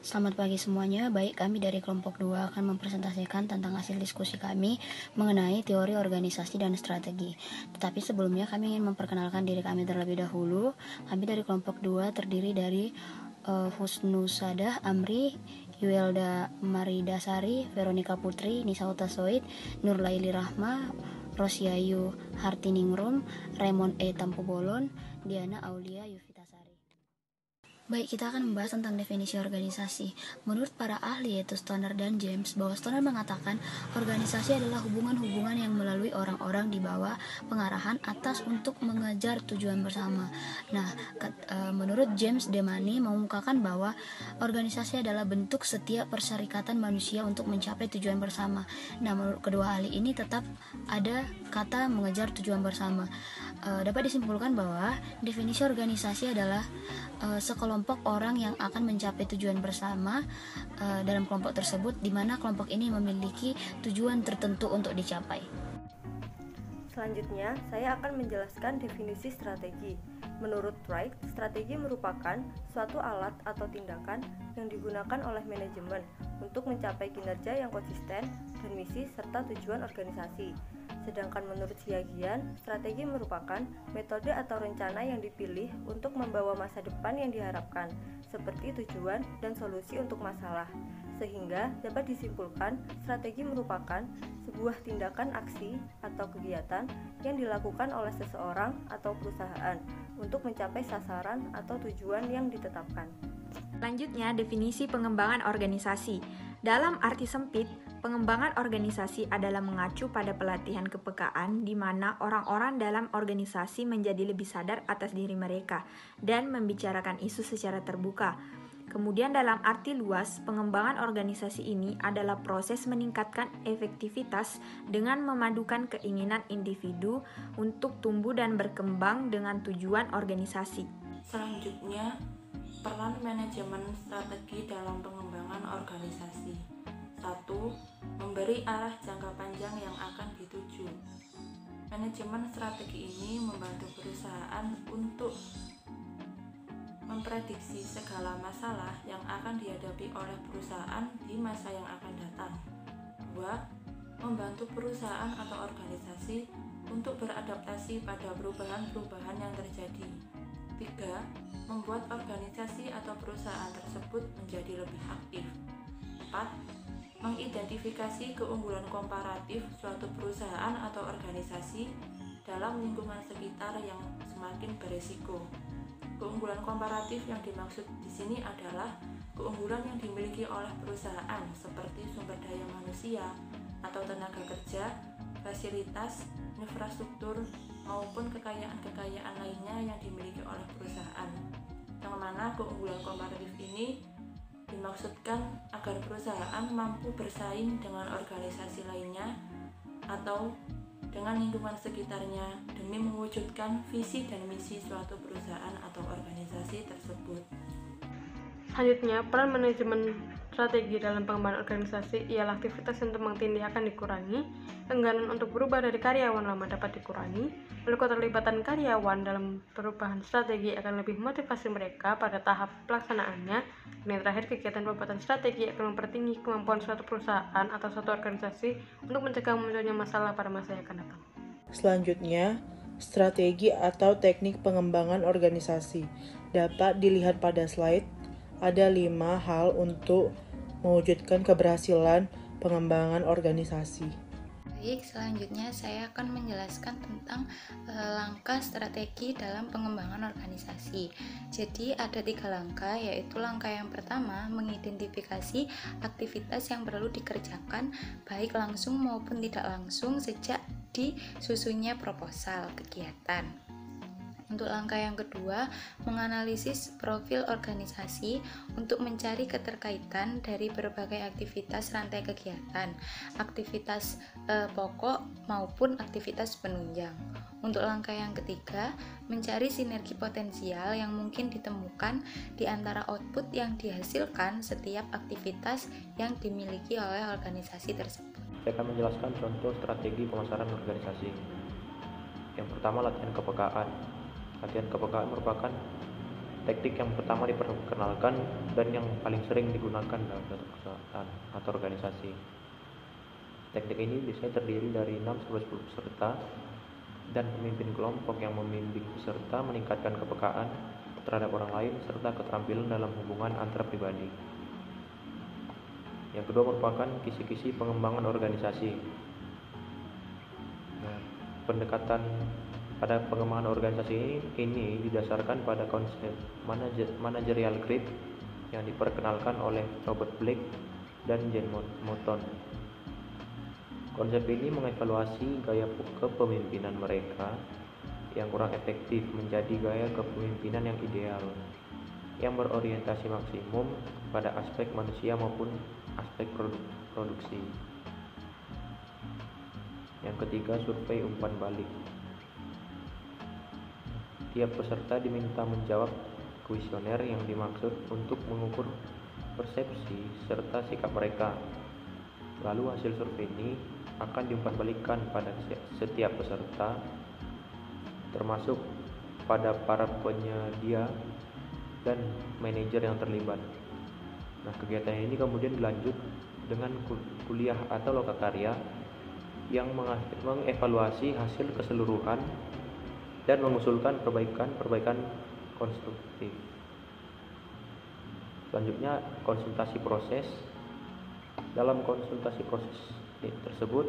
Selamat pagi semuanya, baik kami dari kelompok 2 akan mempresentasikan tentang hasil diskusi kami mengenai teori organisasi dan strategi. Tetapi sebelumnya kami ingin memperkenalkan diri kami terlebih dahulu. Kami dari kelompok 2 terdiri dari Husnusadah Amri, Yuelda Maridasari, Veronica Putri, Nisa Utasoid, Nurlaili Rahma, Rosyayu Hartiningrum, Raymond E. Tampubolon, Diana Aulia Yufitasari. Baik, kita akan membahas tentang definisi organisasi. Menurut para ahli yaitu Stoner dan James, bahwa Stoner mengatakan organisasi adalah hubungan-hubungan yang melalui orang-orang di bawah pengarahan atas untuk mengejar tujuan bersama. Nah, menurut James Demani mengungkapkan bahwa organisasi adalah bentuk setiap perserikatan manusia untuk mencapai tujuan bersama. Nah, menurut kedua ahli ini tetap ada kata mengejar tujuan bersama. Dapat disimpulkan bahwa definisi organisasi adalah sekelompok orang yang akan mencapai tujuan bersama dalam kelompok tersebut, di mana kelompok ini memiliki tujuan tertentu untuk dicapai. Selanjutnya, saya akan menjelaskan definisi strategi. Menurut Wright, strategi merupakan suatu alat atau tindakan yang digunakan oleh manajemen untuk mencapai kinerja yang konsisten dan misi serta tujuan organisasi. Sedangkan menurut Siagian, strategi merupakan metode atau rencana yang dipilih untuk membawa masa depan yang diharapkan, seperti tujuan dan solusi untuk masalah. Sehingga dapat disimpulkan, strategi merupakan sebuah tindakan aksi atau kegiatan yang dilakukan oleh seseorang atau perusahaan untuk mencapai sasaran atau tujuan yang ditetapkan. Selanjutnya, definisi pengembangan organisasi. Dalam arti sempit, pengembangan organisasi adalah mengacu pada pelatihan kepekaan di mana orang-orang dalam organisasi menjadi lebih sadar atas diri mereka dan membicarakan isu secara terbuka. Kemudian dalam arti luas, pengembangan organisasi ini adalah proses meningkatkan efektivitas dengan memadukan keinginan individu untuk tumbuh dan berkembang dengan tujuan organisasi. Selanjutnya, peran manajemen strategi dalam pengembangan organisasi. 1. Memberi arah jangka panjang yang akan dituju. Manajemen strategi ini membantu perusahaan untuk memprediksi segala masalah yang akan dihadapi oleh perusahaan di masa yang akan datang. 2. Membantu perusahaan atau organisasi untuk beradaptasi pada perubahan-perubahan yang terjadi. 3. Membuat organisasi atau perusahaan tersebut menjadi lebih aktif. 4. Mengidentifikasi keunggulan komparatif suatu perusahaan atau organisasi dalam lingkungan sekitar yang semakin beresiko. Keunggulan komparatif yang dimaksud di sini adalah keunggulan yang dimiliki oleh perusahaan seperti sumber daya manusia atau tenaga kerja, fasilitas, infrastruktur, maupun kekayaan-kekayaan lainnya yang dimiliki oleh perusahaan. Yang mana keunggulan komparatif ini dimaksudkan agar perusahaan mampu bersaing dengan organisasi lainnya atau dengan lingkungan sekitarnya demi mewujudkan visi dan misi suatu perusahaan atau organisasi tersebut. Selanjutnya, peran manajemen strategi dalam pengembangan organisasi ialah aktivitas yang tumpang tindih akan dikurangi, engganan untuk berubah dari karyawan lama dapat dikurangi, lalu keterlibatan karyawan dalam perubahan strategi akan lebih motivasi mereka pada tahap pelaksanaannya, dan yang terakhir, kegiatan pembuatan strategi akan mempertinggi kemampuan suatu perusahaan atau suatu organisasi untuk mencegah munculnya masalah pada masa yang akan datang. Selanjutnya, strategi atau teknik pengembangan organisasi dapat dilihat pada slide. Ada 5 hal untuk mewujudkan keberhasilan pengembangan organisasi. Baik, selanjutnya saya akan menjelaskan tentang langkah strategi dalam pengembangan organisasi. Jadi ada 3 langkah, yaitu langkah yang pertama mengidentifikasi aktivitas yang perlu dikerjakan baik langsung maupun tidak langsung sejak disusunnya proposal kegiatan. Untuk langkah yang kedua, menganalisis profil organisasi untuk mencari keterkaitan dari berbagai aktivitas rantai kegiatan, aktivitas pokok maupun aktivitas penunjang. Untuk langkah yang ketiga, mencari sinergi potensial yang mungkin ditemukan di antara output yang dihasilkan setiap aktivitas yang dimiliki oleh organisasi tersebut. Saya akan menjelaskan contoh strategi pemasaran organisasi. Yang pertama, latihan kepekaan. Latihan kepekaan merupakan teknik yang pertama diperkenalkan dan yang paling sering digunakan dalam suatu perusahaan atau organisasi. Teknik ini biasanya terdiri dari 6-10 peserta dan pemimpin kelompok yang membimbing peserta meningkatkan kepekaan terhadap orang lain serta keterampilan dalam hubungan antar pribadi. Yang kedua merupakan kisi-kisi pengembangan organisasi. Pendekatan pada pengembangan organisasi ini didasarkan pada konsep managerial grid yang diperkenalkan oleh Robert Blake dan Jen Moton. Konsep ini mengevaluasi gaya kepemimpinan mereka yang kurang efektif menjadi gaya kepemimpinan yang ideal, yang berorientasi maksimum pada aspek manusia maupun aspek produksi. Yang ketiga, survei umpan balik. Tiap peserta diminta menjawab kuesioner yang dimaksud untuk mengukur persepsi serta sikap mereka. Lalu hasil survei ini akan diumpanbalikan pada setiap peserta, termasuk pada para penyedia dan manajer yang terlibat. Nah, kegiatan ini kemudian dilanjut dengan kuliah atau lokakarya yang mengevaluasi hasil keseluruhan dan mengusulkan perbaikan konstruktif. Selanjutnya, konsultasi proses. Dalam konsultasi proses tersebut,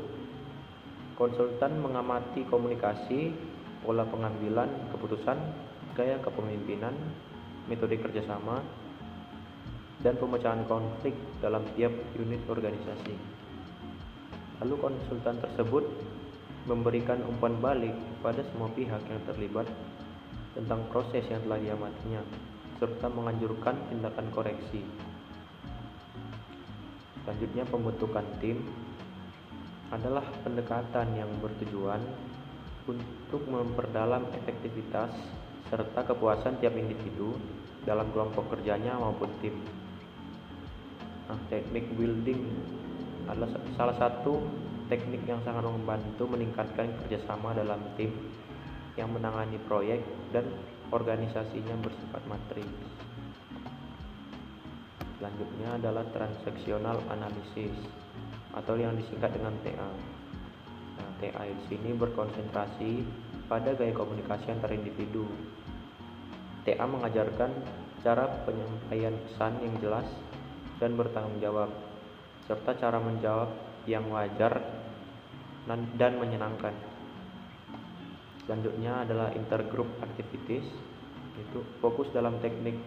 konsultan mengamati komunikasi, pola pengambilan keputusan, gaya kepemimpinan, metode kerjasama, dan pemecahan konflik dalam tiap unit organisasi. Lalu konsultan tersebut memberikan umpan balik pada semua pihak yang terlibat tentang proses yang telah diamatinya, serta menganjurkan tindakan koreksi. Selanjutnya, pembentukan tim adalah pendekatan yang bertujuan untuk memperdalam efektivitas serta kepuasan tiap individu dalam kelompok kerjanya maupun tim. Nah, teknik building adalah salah satu teknik yang sangat membantu meningkatkan kerjasama dalam tim yang menangani proyek dan organisasinya bersifat matriks. Selanjutnya adalah transaksional analysis atau yang disingkat dengan TA. Nah, TA di sini berkonsentrasi pada gaya komunikasi antar individu. TA mengajarkan cara penyampaian pesan yang jelas dan bertanggung jawab, serta cara menjawab yang wajar dan menyenangkan. Selanjutnya adalah intergroup activities, itu fokus dalam teknik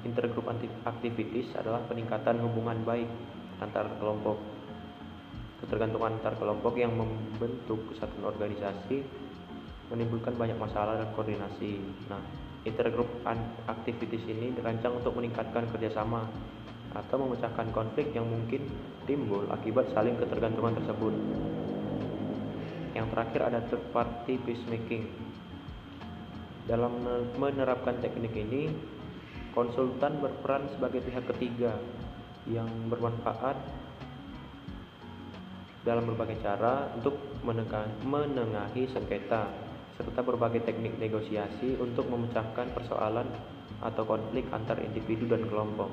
intergroup activities adalah peningkatan hubungan baik antar kelompok. Ketergantungan antar kelompok yang membentuk kesatuan organisasi menimbulkan banyak masalah dan koordinasi. Nah, intergroup activities ini dirancang untuk meningkatkan kerjasama atau memecahkan konflik yang mungkin timbul akibat saling ketergantungan tersebut. Yang terakhir ada third party peacemaking. Dalam menerapkan teknik ini, konsultan berperan sebagai pihak ketiga yang bermanfaat dalam berbagai cara untuk menengahi sengketa serta berbagai teknik negosiasi untuk memecahkan persoalan atau konflik antar individu dan kelompok.